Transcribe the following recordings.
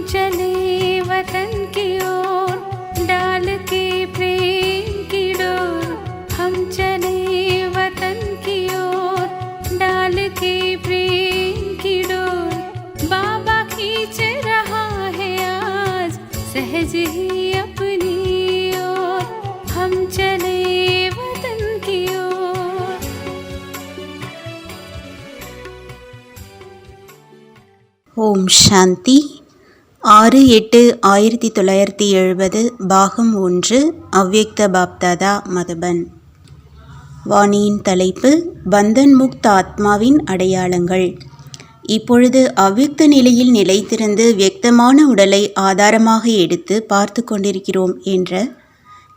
चले वतन की ओर डाल के प्रेम की डोर। हम चले वतन की ओर डाल के प्रेम की डोर। बाबा खींच रहा है आज सहज ही अपनी ओर। हम चले वतन की ओर। ஓம் சாந்தி 6-8-1970 பாகம் 1 அவ்யக்த பாப்தாதா மதுபன். வாணியின் தலைப்பு பந்தன் முக்த ஆத்மாவின் அடையாளங்கள். இப்பொழுது அவ்யக்த நிலையில் நிலைத்திருந்து வியக்தமான உடலை ஆதாரமாக எடுத்து பார்த்து கொண்டிருக்கிறோம் என்ற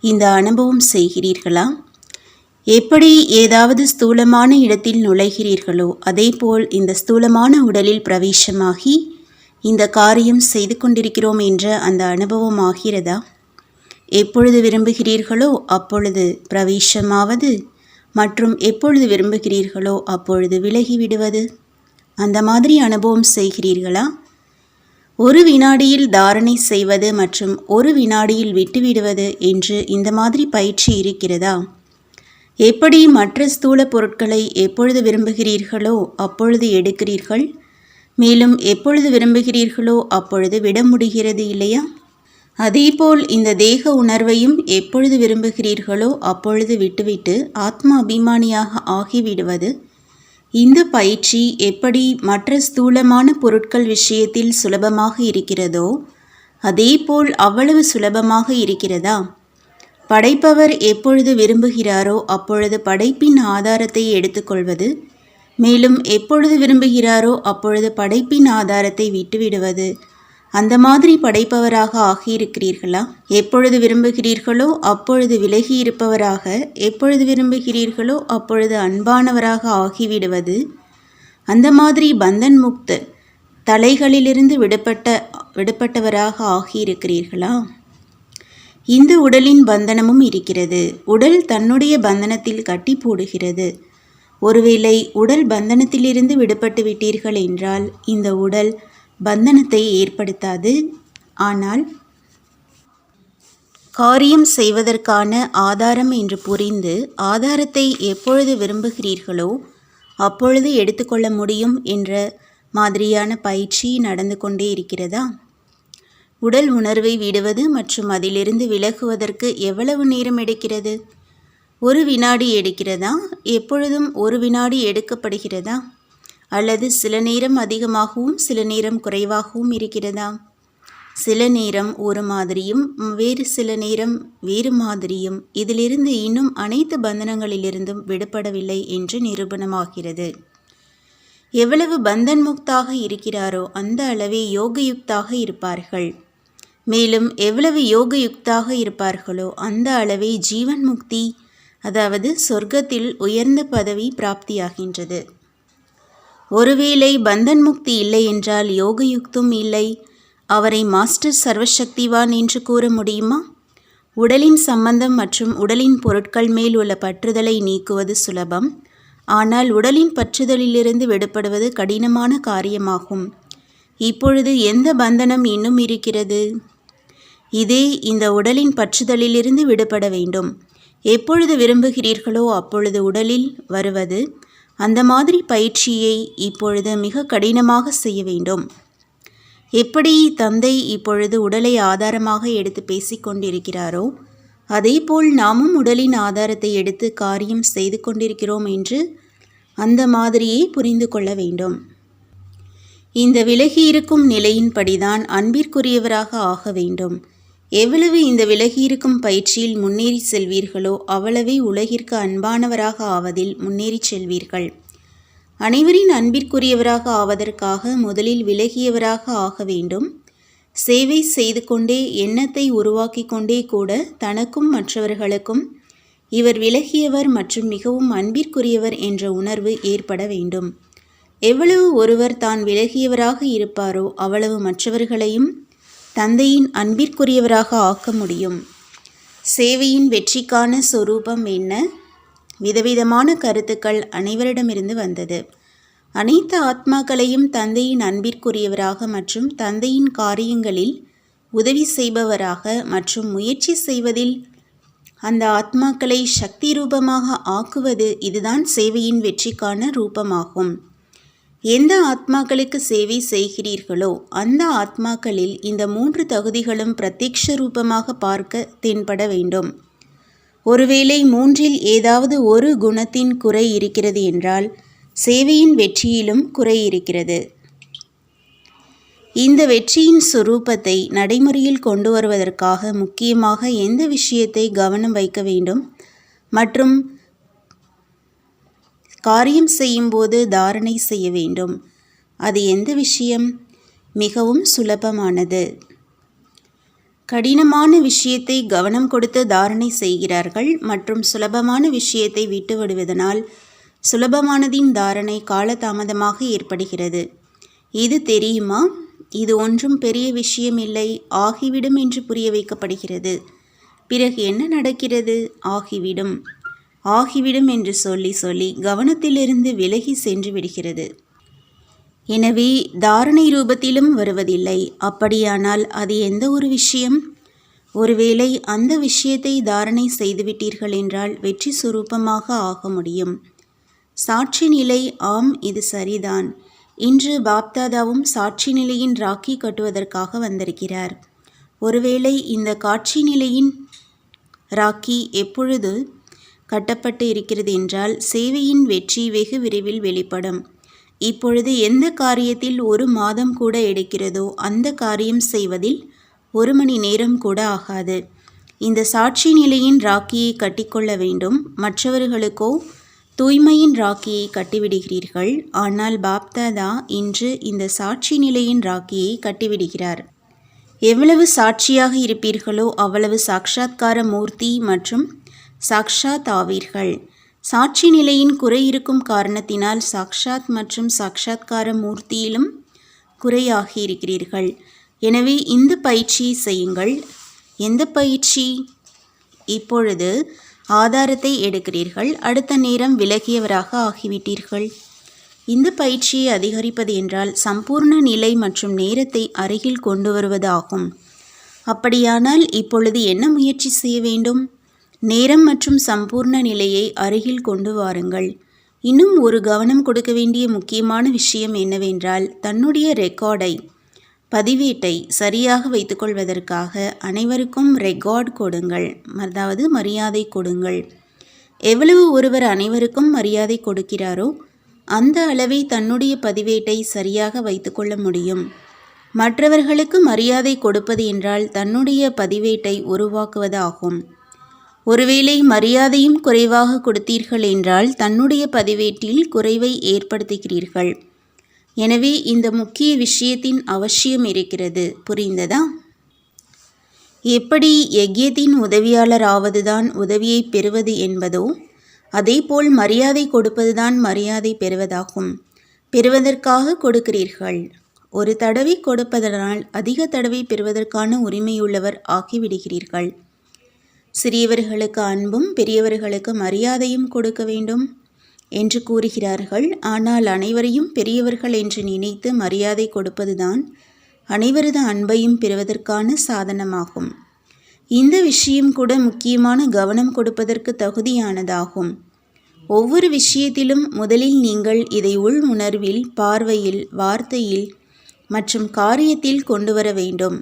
இந்த அனுபவம் செய்கிறீர்களா? எப்படி ஏதாவது ஸ்தூலமான இடத்தில் நுழைகிறீர்களோ அதேபோல் இந்த ஸ்தூலமான உடலில் பிரவேசமாகி இந்த காரியம் செய்து கொண்டிருக்கிறோம் என்ற அந்த அனுபவம் ஆகிறதா? எப்பொழுது விரும்புகிறீர்களோ அப்பொழுது பிரவேசமாவது மற்றும் எப்பொழுது விரும்புகிறீர்களோ அப்பொழுது விலகிவிடுவது, அந்த மாதிரி அனுபவம் செய்கிறீர்களா? ஒரு வினாடியில் தாரணை செய்வது மற்றும் ஒரு வினாடியில் விட்டுவிடுவது என்று இந்த மாதிரி பயிற்சி இருக்கிறதா? எப்படி மற்ற ஸ்தூல பொருட்களை எப்பொழுது விரும்புகிறீர்களோ அப்பொழுது எடுக்கிறீர்கள், மேலும் எப்பொழுது விரும்புகிறீர்களோ அப்பொழுது விட முடிகிறது இல்லையா? அதேபோல் இந்த தேக உணர்வையும் எப்பொழுது விரும்புகிறீர்களோ அப்பொழுது விட்டுவிட்டு ஆத்மா அபிமானியாக ஆகிவிடுவது. இந்த பயிற்சி எப்படி மற்ற ஸ்தூலமான பொருட்கள் விஷயத்தில் சுலபமாக இருக்கிறதோ அதேபோல் அவ்வளவு சுலபமாக இருக்கிறதா? படைப்பவர் எப்பொழுது விரும்புகிறாரோ அப்பொழுது படைப்பின் ஆதாரத்தை எடுத்துக்கொள்வது, மேலும் எப்பொழுது விரும்புகிறாரோ அப்பொழுது படைப்பின் ஆதாரத்தை விட்டுவிடுவது, அந்த மாதிரி படைப்பவராக ஆகியிருக்கிறீர்களா? எப்பொழுது விரும்புகிறீர்களோ அப்பொழுது விலகி இருப்பவராக, எப்பொழுது விரும்புகிறீர்களோ அப்பொழுது அன்பானவராக ஆகிவிடுவது, அந்த மாதிரி பந்தன் முக்த தலைகளிலிருந்து விடுபட்டவராக ஆகியிருக்கிறீர்களா? இந்த உடலின் பந்தனமும் இருக்கிறது. உடல் தன்னுடைய பந்தனத்தில் கட்டி போடுகிறது. ஒருவேளை உடல் பந்தனத்திலிருந்து விடுபட்டு விட்டீர்கள் என்றால் இந்த உடல் பந்தனத்தை ஏற்படுத்தாது. ஆனால் காரியம் செய்வதற்கான ஆதாரம் என்று புரிந்து ஆதாரத்தை எப்பொழுது விரும்புகிறீர்களோ அப்பொழுது எடுத்துக்கொள்ள முடியும் என்ற மாதிரியான பயிற்சி நடந்து கொண்டே இருக்கிறதா? உடல் உணர்வை விடுவது மற்றும் அதிலிருந்து விலகுவதற்கு எவ்வளவு நேரம் எடுக்கிறது? ஒரு வினாடி எடுக்கிறதா? எப்பொழுதும் ஒரு வினாடி எடுக்கப்படுகிறதா? அல்லது சில நேரம் அதிகமாகவும் சில நேரம் குறைவாகவும் இருக்கிறதா? சில நேரம் ஒரு மாதிரியும் வேறு சில நேரம் வேறு மாதிரியும். இதிலிருந்து இன்னும் அனைத்து பந்தனங்களிலிருந்தும் விடுபடவில்லை என்று நிரூபணமாகிறது. எவ்வளவு பந்தன் முக்தாக இருக்கிறாரோ அந்த அளவே யோகயுக்தாக இருப்பார்கள். மேலும் எவ்வளவு யோகயுக்தாக இருப்பார்களோ அந்த அளவே ஜீவன் முக்தி, அதாவது சொர்க்கத்தில் உயர்ந்த பதவி பிராப்தியாகின்றது. ஒருவேளை பந்தன் முக்தி இல்லை என்றால் யோகயுக்தும் இல்லை. அவரை மாஸ்டர் சர்வசக்திவான் என்று கூற முடியுமா? உடலின் சம்பந்தம் மற்றும் உடலின் பொருட்கள் மேல் உள்ள பற்றுதலை நீக்குவது சுலபம். ஆனால் உடலின் பற்றுதலிலிருந்து விடுபடுவது கடினமான காரியமாகும். இப்பொழுது எந்த பந்தனம் இன்னும் இருக்கிறது? இதே இந்த உடலின் பற்றுதலிலிருந்து விடுபட வேண்டும். எப்பொழுது விரும்புகிறீர்களோ அப்பொழுது உடலில் வருவது, அந்த மாதிரி பயிற்சியை இப்பொழுது மிக கடினமாக செய்ய வேண்டும். எப்படி தந்தை இப்பொழுது உடலை ஆதாரமாக எடுத்து பேசிக்கொண்டிருக்கிறாரோ அதேபோல் நாமும் உடலின் ஆதாரத்தை எடுத்து காரியம் செய்து கொண்டிருக்கிறோம் என்று அந்த மாதிரியே புரிந்து கொள்ள வேண்டும். இந்த விலகியிருக்கும் நிலையின்படிதான் அன்பிற்குரியவராக ஆக வேண்டும். எவ்வளவு இந்த விலகியிருக்கும் பயிற்சியில் முன்னேறி செல்வீர்களோ அவ்வளவே உலகிற்கு அன்பானவராக ஆவதில் முன்னேறி செல்வீர்கள். அனைவரின் அன்பிற்குரியவராக ஆவதற்காக முதலில் விலகியவராக ஆக வேண்டும். சேவை செய்து கொண்டே எண்ணத்தை உருவாக்கி கொண்டே கூட தனக்கும் மற்றவர்களுக்கும் இவர் விலகியவர் மற்றும் மிகவும் அன்பிற்குரியவர் என்ற உணர்வு ஏற்பட வேண்டும். எவ்வளவு ஒருவர் தான் விலகியவராக இருப்பாரோ அவ்வளவு மற்றவர்களையும் தந்தையின் அன்பிற்குரியவராக ஆக்க முடியும். சேவையின் வெற்றிக்கான சொரூபம் என்ன? விதவிதமான கருத்துக்கள் அனைவரிடமிருந்து வந்தது. அனைத்து ஆத்மாக்களையும் தந்தையின் அன்பிற்குரியவராக மற்றும் தந்தையின் காரியங்களில் உதவி செய்பவராக மற்றும் முயற்சி செய்வதில் அந்த ஆத்மாக்களை சக்தி ரூபமாக ஆக்குவது, இதுதான் சேவையின் வெற்றிக்கான ரூபமாகும். எந்த ஆத்மாக்களுக்கு சேவை செய்கிறீர்களோ அந்த ஆத்மாக்களில் இந்த 3 தகுதிகளும் பிரத்யக்ஷ ரூபமாக பார்க்க தென்பட வேண்டும். ஒருவேளை 3இல் ஏதாவது ஒரு குணத்தின் குறை இருக்கிறது என்றால் சேவையின் வெற்றியிலும் குறை இருக்கிறது. இந்த வெற்றியின் சுரூபத்தை நடைமுறையில் கொண்டு வருவதற்காக முக்கியமாக எந்த விஷயத்தை கவனம் வைக்க வேண்டும் மற்றும் காரியம் செய்யும்போது தாரணை செய்ய வேண்டும். அது எந்த விஷயம்? மிகவும் சுலபமானது. கடினமான விஷயத்தை கவனம் கொடுத்து தாரணை செய்கிறார்கள் மற்றும் சுலபமான விஷயத்தை விட்டுவிடுவதனால் சுலபமானதின் தாரணை காலதாமதமாக ஏற்படுகிறது. இது தெரியுமா? இது ஒன்றும் பெரிய விஷயமில்லை, ஆகிவிடும் என்று புரிய வைக்கப்படுகிறது. பிறகு என்ன நடக்கிறது? ஆகிவிடும் ஆகிவிடும் என்று சொல்லி சொல்லி கவனத்திலிருந்து விலகி சென்று விடுகிறது. எனவே தாரணை ரூபத்திலும் வருவதில்லை. அப்படியானால் அது எந்த ஒரு விஷயம்? ஒருவேளை அந்த விஷயத்தை தாரணை செய்துவிட்டீர்கள் என்றால் வெற்றி சுரூபமாக ஆக முடியும். சாட்சி நிலை. ஆம், இது சரிதான். இன்று பாப்தாதாவும் சாட்சி நிலையின் ராக்கி கட்டுவதற்காக வந்திருக்கிறார். ஒருவேளை இந்த காட்சி நிலையின் ராக்கி எப்பொழுது கட்டப்பட்டு இருக்கிறது என்றால் சேவையின் வெற்றி வெகு விரைவில் வெளிப்படும். இப்பொழுது எந்த காரியத்தில் 1 மாதம் கூட எடுக்கிறதோ அந்த காரியம் செய்வதில் 1 மணி நேரம் கூட ஆகாது. இந்த சாட்சி நிலையின் ராக்கியை கட்டிக்கொள்ள வேண்டும். மற்றவர்களுக்கோ தூய்மையின் ராக்கியை கட்டிவிடுகிறீர்கள். ஆனால் பாப்தாதா இன்று இந்த சாட்சி நிலையின் ராக்கியை கட்டிவிடுகிறார். எவ்வளவு சாட்சியாக இருப்பீர்களோ அவ்வளவு சாக்ஷாத்கார மூர்த்தி மற்றும் சாக்ஷாத் ஆவீர்கள். சாட்சி நிலையின் குறை இருக்கும் காரணத்தினால் சாக்ஷாத் மற்றும் சாக்ஷாத்கார மூர்த்தியிலும் குறையாகி இருக்கிறீர்கள். எனவே இந்த பயிற்சியை செய்யுங்கள். எந்த பயிற்சி? இப்பொழுது ஆதாரத்தை எடுக்கிறீர்கள். அடுத்த நேரம் விலகியவராக ஆகிவிட்டீர்கள். இந்த பயிற்சியை அதிகரிப்பது என்றால் சம்பூர்ண நிலை மற்றும் நேரத்தை அருகில் கொண்டு வருவது ஆகும். அப்படியானால் இப்பொழுது என்ன முயற்சி செய்ய வேண்டும்? நேரம் மற்றும் சம்பூர்ண நிலையை அருகில் கொண்டு வாருங்கள். இன்னும் ஒரு கவனம் கொடுக்க வேண்டிய முக்கியமான விஷயம் என்னவென்றால் தன்னுடைய ரெக்கார்டை, பதிவேட்டை சரியாக வைத்துக்கொள்வதற்காக அனைவருக்கும் ரெக்கார்ட் கொடுங்கள், அதாவது மரியாதை கொடுங்கள். எவ்வளவு ஒருவர் அனைவருக்கும் மரியாதை கொடுக்கிறாரோ அந்த அளவை தன்னுடைய பதிவேட்டை சரியாக வைத்துக்கொள்ள முடியும். மற்றவர்களுக்கு மரியாதை கொடுப்பது என்றால் தன்னுடைய பதிவேட்டை உருவாக்குவது ஆகும். ஒருவேளை மரியாதையும் குறைவாக கொடுத்தீர்கள் என்றால் தன்னுடைய பதிவேட்டில் குறைவை ஏற்படுத்துகிறீர்கள். எனவே இந்த முக்கிய விஷயத்தின் அவசியம் இருக்கிறது. புரிந்ததா? எப்படி யஜ்யத்தின் உதவியாளர் ஆவதுதான் உதவியை பெறுவது என்பதோ அதேபோல் மரியாதை கொடுப்பதுதான் மரியாதை பெறுவதாகும். பெறுவதற்காக கொடுக்கிறீர்கள். ஒரு தடவை கொடுப்பதனால் அதிக தடவை பெறுவதற்கான உரிமையுள்ளவர் ஆகிவிடுகிறீர்கள். சிறியவர்களுக்கு அன்பும் பெரியவர்களுக்கு மரியாதையும் கொடுக்க வேண்டும் என்று கூறுகிறார்கள். ஆனால் அனைவரையும் பெரியவர்கள் என்று நினைத்து மரியாதை கொடுப்பதுதான் அனைவரது அன்பையும் பெறுவதற்கான சாதனமாகும். இந்த விஷயம் கூட முக்கியமான கவனம் கொடுப்பதற்கு தகுதியானதாகும். ஒவ்வொரு விஷயத்திலும் முதலில் நீங்கள் இதை உள் உணர்வில், பார்வையில், வார்த்தையில் மற்றும் காரியத்தில் கொண்டு வர வேண்டும்.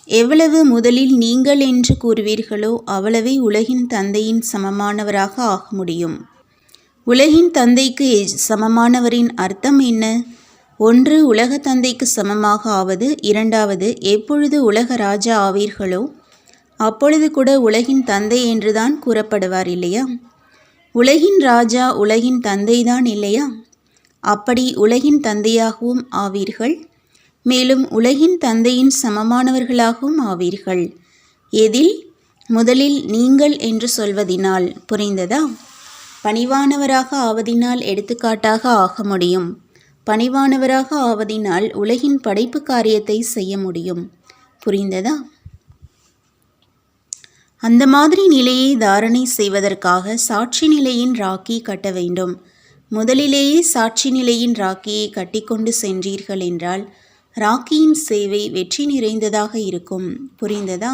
எவ்வளவு முதலில் நீங்கள் என்று கூறுவீர்களோ அவ்வளவே உலகின் தந்தையின் சமமானவராக ஆக முடியும். உலகின் தந்தைக்கு சமமானவரின் அர்த்தம் என்ன? 1. உலக தந்தைக்கு சமமாக ஆவது. 2. எப்பொழுது உலக ராஜா ஆவீர்களோ அப்பொழுது கூட உலகின் தந்தை என்றுதான் கூறப்படுவார் இல்லையா? உலகின் ராஜா உலகின் தந்தைதான் இல்லையா? அப்படி உலகின் தந்தையாகவும் ஆவீர்கள். மேலும் உலகின் தந்தையின் சமமானவர்களாகவும் ஆவீர்கள். எதில்? முதலில் நீங்கள் என்று சொல்வதினால். புரிந்ததா? பணிவானவராக ஆவதினால் எடுத்துக்காட்டாக ஆக முடியும். பணிவானவராக ஆவதினால் உலகின் படைப்பு காரியத்தை செய்ய முடியும். புரிந்ததா? அந்த மாதிரி நிலையை தாரணை செய்வதற்காக சாட்சி நிலையின் ராக்கி கட்ட வேண்டும். முதலிலேயே சாட்சி நிலையின் ராக்கியை கட்டிக்கொண்டு சென்றீர்கள் என்றால் ராக்கியின் சேவை வெற்றி நிறைந்ததாக இருக்கும். புரிந்ததா?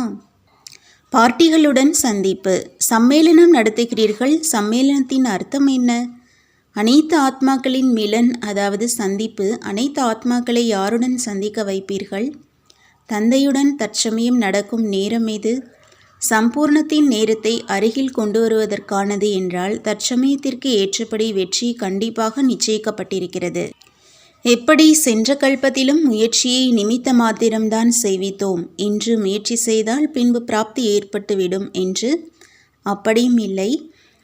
பார்ட்டிகளுடன் சந்திப்பு. சம்மேளனம் நடத்துகிறீர்கள். சம்மேளனத்தின் அர்த்தம் என்ன? அனைத்து ஆத்மாக்களின் மிலன், அதாவது சந்திப்பு. அனைத்து ஆத்மாக்களை யாருடன் சந்திக்க வைப்பீர்கள்? தந்தையுடன். தற்சமயம் நடக்கும் நேரம் எது? சம்பூர்ணத்தின் நேரத்தை அருகில் கொண்டு வருவதற்கானது என்றால் தற்சமயத்திற்கு ஏற்றபடி வெற்றி கண்டிப்பாக நிச்சயிக்கப்பட்டிருக்கிறது. எப்படி சென்ற கல்பத்திலும் முயற்சியை நிமித்த மாத்திரம்தான் செய்வித்தோம். இன்று முயற்சி செய்தால் பின்பு பிராப்தி ஏற்பட்டுவிடும் என்று அப்படியும் இல்லை.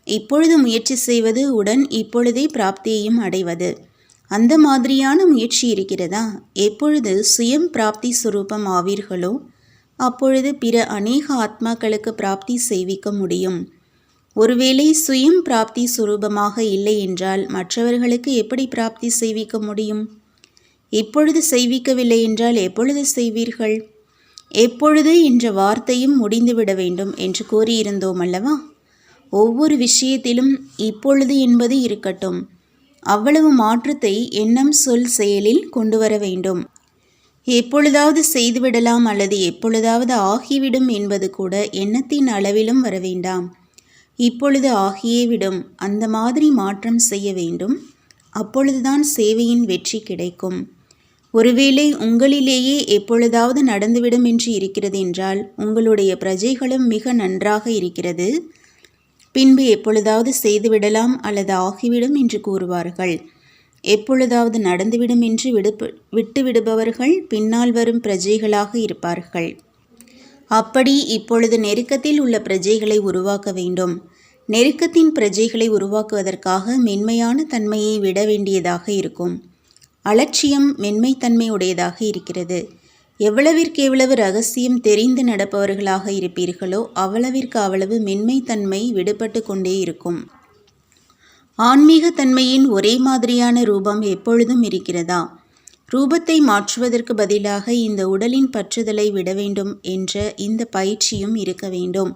இப்பொழுது முயற்சி செய்வது உடன் இப்பொழுதே பிராப்தியையும் அடைவது. அந்த மாதிரியான முயற்சி இருக்கிறதா? எப்பொழுது சுயம் பிராப்தி சுரூபம் ஆவீர்களோ அப்பொழுது பிற அநேக ஆத்மாக்களுக்கு பிராப்தி செய்விக்க முடியும். ஒருவேளை சுயம் பிராப்தி சுரூபமாக இல்லை என்றால் மற்றவர்களுக்கு எப்படி பிராப்தி செய்விக்க முடியும்? எப்பொழுது செய்விக்கவில்லை என்றால் எப்பொழுது செய்வீர்கள்? எப்பொழுது என்ற வார்த்தையும் முடிந்துவிட வேண்டும் என்று கூறியிருந்தோம் அல்லவா? ஒவ்வொரு விஷயத்திலும் இப்பொழுது என்பது இருக்கட்டும். அவ்வளவு மாற்றத்தை எண்ணம், சொல், செயலில் கொண்டு வர வேண்டும். எப்பொழுதாவது செய்துவிடலாம் அல்லது எப்பொழுதாவது ஆகிவிடும் என்பது கூட எண்ணத்தின் அளவிலும் வர வேண்டாம். இப்பொழுது ஆகியே விடும், அந்த மாதிரி மாற்றம் செய்ய வேண்டும். அப்பொழுதுதான் சேவையின் வெற்றி கிடைக்கும். ஒருவேளை உங்களிலேயே எப்பொழுதாவது நடந்துவிடும் என்று இருக்கிறது என்றால் உங்களுடைய பிரஜைகளும் மிக நன்றாக இருக்கிறது. பின்பு எப்பொழுதாவது செய்துவிடலாம் அல்லது ஆகிவிடும் என்று கூறுவார்கள். எப்பொழுதாவது நடந்துவிடும் என்று விட்டுவிடுபவர்கள் பின்னால் வரும் பிரஜைகளாக இருப்பார்கள். அப்படி இப்பொழுது நெருக்கத்தில் உள்ள பிரஜைகளை உருவாக்க வேண்டும். நெருக்கத்தின் பிரஜைகளை உருவாக்குவதற்காக மென்மையான தன்மையை விட வேண்டியதாக இருக்கும். அலட்சியம் மென்மைத்தன்மை உடையதாக இருக்கிறது. எவ்வளவிற்கு எவ்வளவு ரகசியம் தெரிந்து நடப்பவர்களாக இருப்பீர்களோ அவ்வளவிற்கு அவ்வளவு மென்மைத்தன்மை விடுபட்டு கொண்டே இருக்கும். ஆன்மீகத்தன்மையின் ஒரே மாதிரியான ரூபம் எப்பொழுதும் இருக்கிறதா? ரூபத்தை மாற்றுவதற்கு பதிலாக இந்த உடலின் பற்றுதலை விட வேண்டும் என்ற இந்த பயிற்சியும் இருக்க வேண்டும்.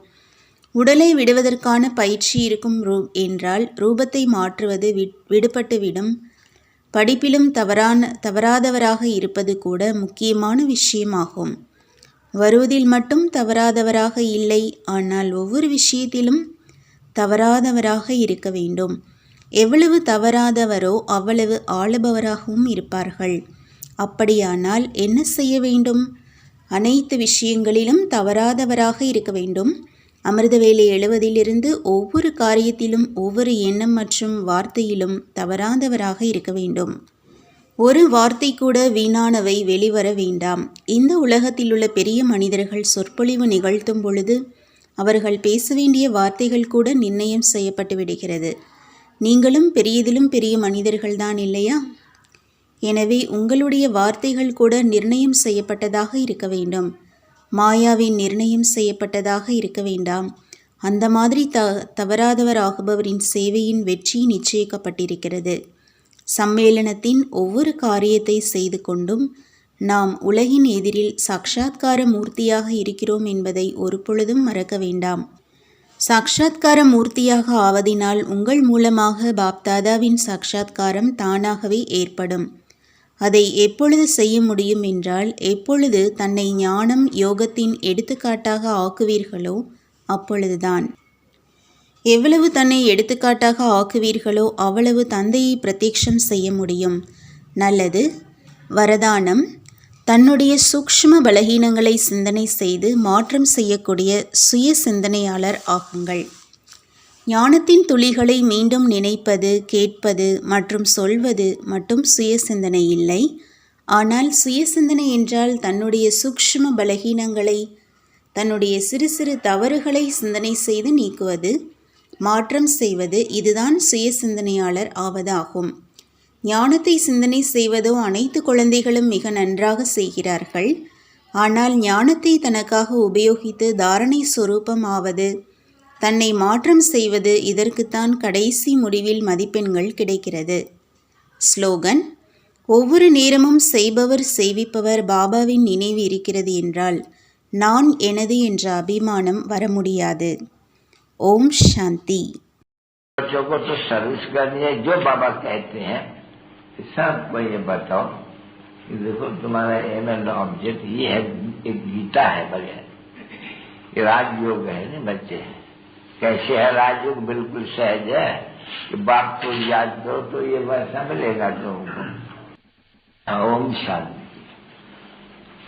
உடலை விடுவதற்கான பயிற்சி இருக்கும் என்றால் ரூபத்தை மாற்றுவது விடுபட்டுவிடும். படிப்பிலும் தவறாதவராக இருப்பது கூட முக்கியமான விஷயமாகும். வருவதில் மட்டும் தவறாதவராக இல்லை, ஆனால் ஒவ்வொரு விஷயத்திலும் தவறாதவராக இருக்க வேண்டும். எவ்வளவு தவறாதவரோ அவ்வளவு ஆளுபவராகவும் இருப்பார்கள். அப்படியானால் என்ன செய்ய வேண்டும்? அனைத்து விஷயங்களிலும் தவறாதவராக இருக்க வேண்டும். அமிர்தவேளை எழுவதிலிருந்து ஒவ்வொரு காரியத்திலும் ஒவ்வொரு எண்ணம் மற்றும் வார்த்தையிலும் தவறாதவராக இருக்க வேண்டும். ஒரு வார்த்தை கூட வீணானவை வெளிவர வேண்டாம். இந்த உலகத்திலுள்ள பெரிய மனிதர்கள் சொற்பொழிவு நிகழ்த்தும் பொழுது அவர்கள் பேச வேண்டிய வார்த்தைகள் கூட நிர்ணயம் செய்யப்பட்டு விடுகிறது. நீங்களும் பெரியதிலும் பெரிய மனிதர்கள்தான் இல்லையா? எனவே உங்களுடைய வார்த்தைகள் கூட நிர்ணயம் செய்யப்பட்டதாக இருக்க வேண்டும். மாயாவின் நிர்ணயம் செய்யப்பட்டதாக இருக்க வேண்டாம். அந்த மாதிரி தவறாதவர் ஆகுபவரின் சேவையின் வெற்றி நிச்சயிக்கப்பட்டிருக்கிறது. சம்மேளனத்தின் ஒவ்வொரு காரியத்தை செய்து கொண்டும் நாம் உலகின் எதிரில் சாட்சாத்கார மூர்த்தியாக இருக்கிறோம் என்பதை ஒரு பொழுதும் மறக்க வேண்டாம். சாட்சாத்கார மூர்த்தியாக ஆவதினால் உங்கள் மூலமாக பாப்தாதாவின் சாட்சாத்காரம் தானாகவே ஏற்படும். அதை எப்பொழுது செய்ய முடியும் என்றால் எப்பொழுது தன்னை ஞானம் யோகத்தின் எடுத்துக்காட்டாக ஆக்குவீர்களோ அப்பொழுதுதான். எவ்வளவு தன்னை எடுத்துக்காட்டாக ஆக்குவீர்களோ அவ்வளவு தந்தையை பிரத்யக்ஷம் செய்ய முடியும். நல்லது. வரதானம்: தன்னுடைய சூக்ஷ்ம பலகீனங்களை சிந்தனை செய்து மாற்றம் செய்யக்கூடிய சுய சிந்தனையாளர் ஆகுங்கள். ஞானத்தின் துளிகளை மீண்டும் நினைப்பது, கேட்பது மற்றும் சொல்வது மட்டும் சுய சிந்தனை இல்லை. ஆனால் சுய சிந்தனை என்றால் தன்னுடைய சூக்ஷ்ம பலகீனங்களை, தன்னுடைய சிறு சிறு தவறுகளை சிந்தனை செய்து நீக்குவது, மாற்றம் செய்வது. இதுதான் சுய சிந்தனையாளர் ஆவதாகும். ஞானத்தை சிந்தனை செய்வதோ அனைத்து குழந்தைகளும் மிக நன்றாக செய்கிறார்கள். ஆனால் ஞானத்தை தனக்காக உபயோகித்து தாரணை சொரூபம் ஆவது, தன்னை மாற்றம் செய்வது, இதற்குத்தான் கடைசி முடிவில் மதிப்பெண்கள் கிடைக்கிறது. ஸ்லோகன்: ஒவ்வொரு நேரமும் செய்பவர் செய்விப்பவர் பாபாவின் நினைவு இருக்கிறது என்றால் நான் எனது என்ற அபிமானம் வர முடியாது. ஓம் சாந்தி. बच्चों को तो सर्विस करनी है, जो बाबा कहते हैं सबको ये बताओ कि देखो तुम्हारा एम एंड ऑब्जेक्ट ये है, एक गीता है बढ़िया, ये राजयोग है ना बच्चे। कैसे है राजयोग? बिल्कुल सहज है कि बाप को याद करो तो ये वैसा मिलेगा तुमको। ओम शांति।